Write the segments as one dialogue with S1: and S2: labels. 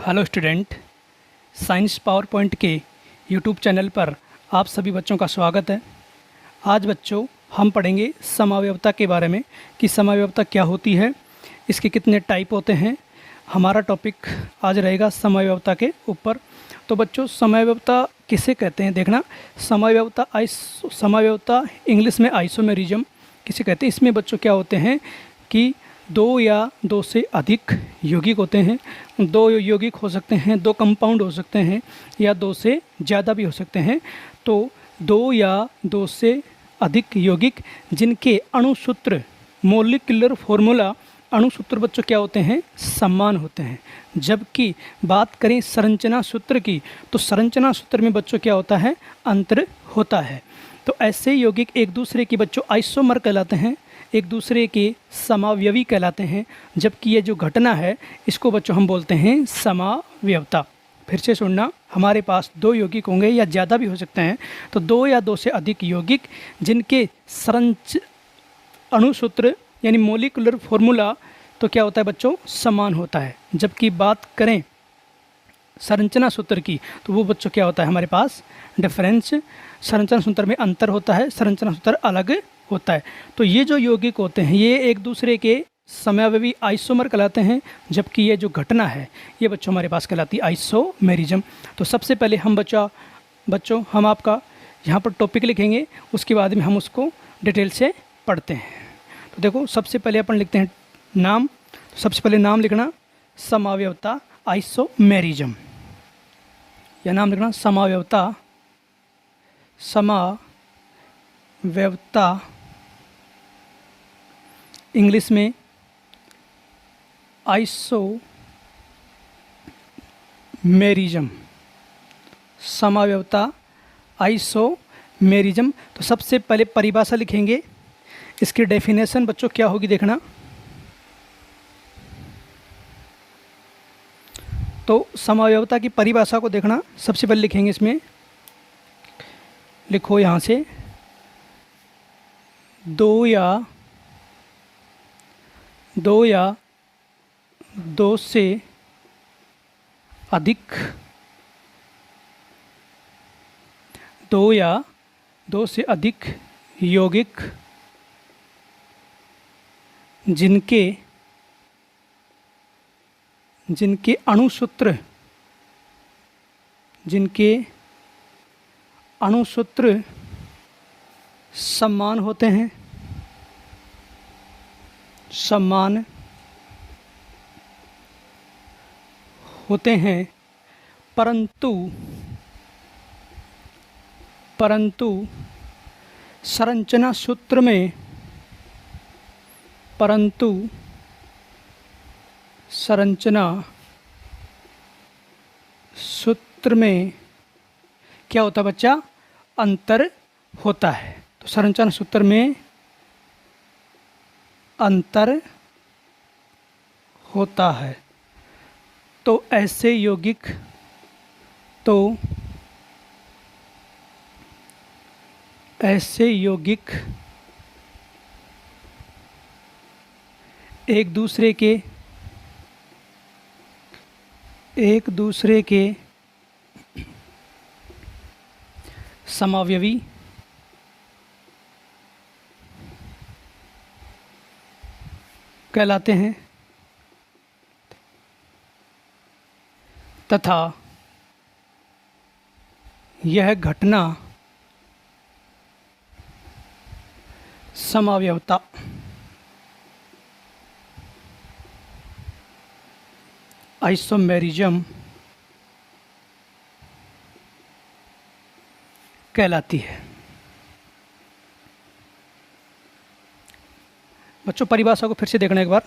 S1: Hello student, science power point के YouTube channel पर आप सभी बच्चों का स्वागत है। आज बच्चों हम पढ़ेंगे समावयवता के बारे में कि समावयवता क्या होती है, इसके कितने टाइप होते हैं। हमारा टॉपिक आज रहेगा समावयवता के ऊपर। तो बच्चों समावयवता किसे कहते हैं, देखना। समावयवता इंग्लिश में आइसोमेरिज्म किसे कहते हैं। इसमें बच्चों क्या होते हैं कि दो या दो से अधिक यौगिक होते हैं। दो यौगिक हो सकते हैं, दो कंपाउंड हो सकते हैं, या दो से ज़्यादा भी हो सकते हैं। तो दो या दो से अधिक यौगिक जिनके अणुसूत्र मोलिकुलर फॉर्मूला अणुसूत्र बच्चों क्या होते हैं, समान होते हैं। जबकि बात करें संरचना सूत्र की, तो संरचना सूत्र में बच्चों क्या होता है, अंतर होता है। तो ऐसे यौगिक एक दूसरे के बच्चों आइसोमर कहलाते हैं, एक दूसरे के समावयवी कहलाते हैं। जबकि ये जो घटना है इसको बच्चों हम बोलते हैं समावयवता। फिर से सुनना, हमारे पास दो यौगिक होंगे या ज़्यादा भी हो सकते हैं। तो दो या दो से अधिक यौगिक जिनके अणुसूत्र यानी मोलिकुलर फॉर्मूला तो क्या होता है बच्चों, समान होता है। जबकि बात करें संरचना सूत्र की, तो वो बच्चों क्या होता है, हमारे पास डिफरेंस, संरचना सूत्र में अंतर होता है, संरचना सूत्र अलग होता है। तो ये जो यौगिक होते हैं ये एक दूसरे के समावयवी आइसोमर कहलाते हैं। जबकि ये जो घटना है ये बच्चों हमारे पास कहलाती है आइसोमेरिज्म। तो सबसे पहले हम बच्चों हम आपका यहाँ पर टॉपिक लिखेंगे, उसके बाद में हम उसको डिटेल से पढ़ते हैं। तो देखो, सबसे पहले अपन लिखते हैं नाम। तो सबसे पहले नाम लिखना समावयवता आइसोमेरिज्म, या नाम लिखना समावयवता इंग्लिश में आइसोमेरिज्म, समावयवता आइसोमेरिज्म। तो सबसे पहले परिभाषा लिखेंगे, इसकी डेफिनेशन बच्चों क्या होगी देखना। तो समावयवता की परिभाषा को देखना, सबसे पहले लिखेंगे, इसमें लिखो यहाँ से, दो या दो से अधिक यौगिक जिनके अणुसूत्र समान होते हैं, परंतु संरचना सूत्र में क्या होता है बच्चा, अंतर होता है। तो संरचना सूत्र में अंतर होता है। तो ऐसे यौगिक एक दूसरे के समावयवी कहलाते हैं तथा यह घटना समावयवता आइसोमेरिज्म कहलाती है। बच्चों परिभाषा को फिर से देखना एक बार।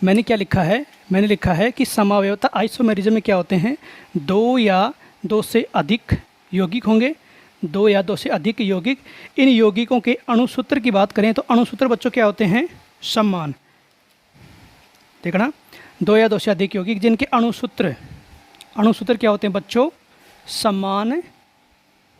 S1: मैंने क्या लिखा है, मैंने लिखा है कि समावयवता आइसोमेरिज्म में क्या होते हैं, दो या दो से अधिक यौगिक होंगे, दो या दो से अधिक यौगिक। इन यौगिकों के अणुसूत्र की बात करें तो अणुसूत्र बच्चों क्या होते हैं, समान। देखना, दो या दो से अधिक यौगिक जिनके अणुसूत्र क्या होते हैं बच्चों, समान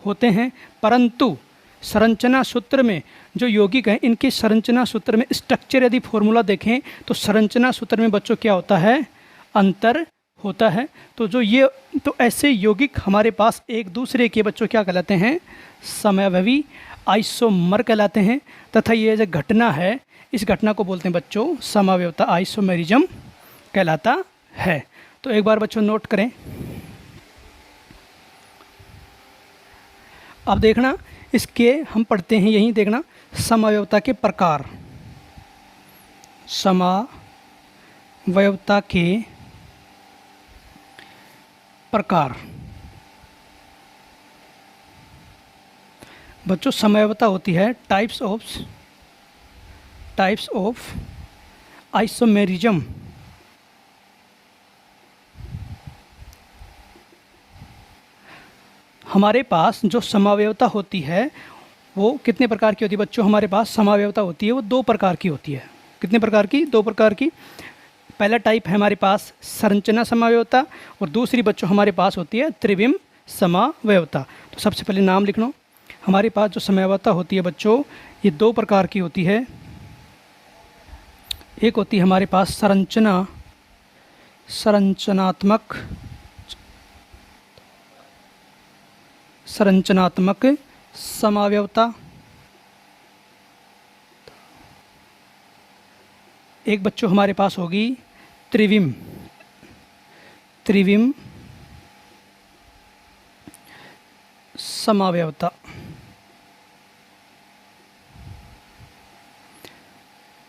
S1: होते हैं। परंतु संरचना सूत्र में जो यौगिक हैं इनके संरचना सूत्र में स्ट्रक्चर यदि फॉर्मूला देखें तो संरचना सूत्र में बच्चों क्या होता है, अंतर होता है। तो ऐसे यौगिक हमारे पास एक दूसरे के बच्चों क्या कहलाते हैं, समयावयवी आइसोमर कहलाते हैं। तथा ये जो घटना है, इस घटना को बोलते हैं बच्चों समावयवता, आइसोमेरिज्म कहलाता है। तो एक बार बच्चों नोट करें। अब देखना, इसके हम पढ़ते हैं, यहीं देखना समावयवता के प्रकार। समावयवता के प्रकार बच्चों, समयावयवता होती है टाइप्स ऑफ आइसोमेरिज्म। हमारे पास जो समावयवता होती है वो कितने प्रकार की होती है बच्चों? हमारे पास समावयवता होती है वो 2 प्रकार की होती है। कितने प्रकार की? 2 प्रकार की। पहला टाइप है हमारे पास संरचना समावयवता, और दूसरी बच्चों हमारे पास होती है त्रिविम समावयवता। तो सबसे पहले नाम लिख लो। हमारे पास जो समावयवता होती है बच्चों, ये 2 प्रकार की होती है। एक होती है हमारे पास संरचनात्मक समावयवता। एक बच्चों हमारे पास होगी त्रिविम समावयवता।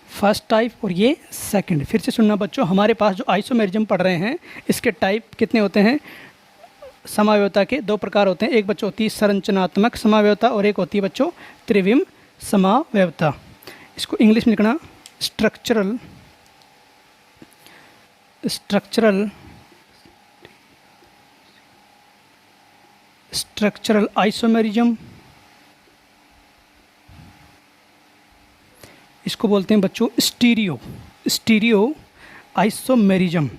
S1: फर्स्ट टाइप और ये सेकंड। फिर से सुनना बच्चों, हमारे पास जो आइसोमेरिज्म पढ़ रहे हैं इसके टाइप कितने होते हैं? समावयवता के 2 प्रकार होते हैं। एक बच्चों होती है संरचनात्मक समावयवता और एक होती है बच्चों त्रिविम समावयवता। इसको इंग्लिश में लिखना स्ट्रक्चरल आइसोमेरिज्म। इसको बोलते हैं बच्चों स्टीरियो आइसोमेरिज्म।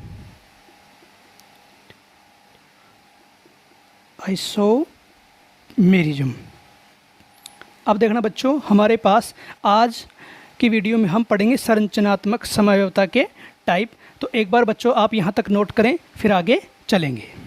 S1: अब देखना बच्चों, हमारे पास आज की वीडियो में हम पढ़ेंगे संरचनात्मक समावयवता के टाइप। तो एक बार बच्चों आप यहाँ तक नोट करें, फिर आगे चलेंगे।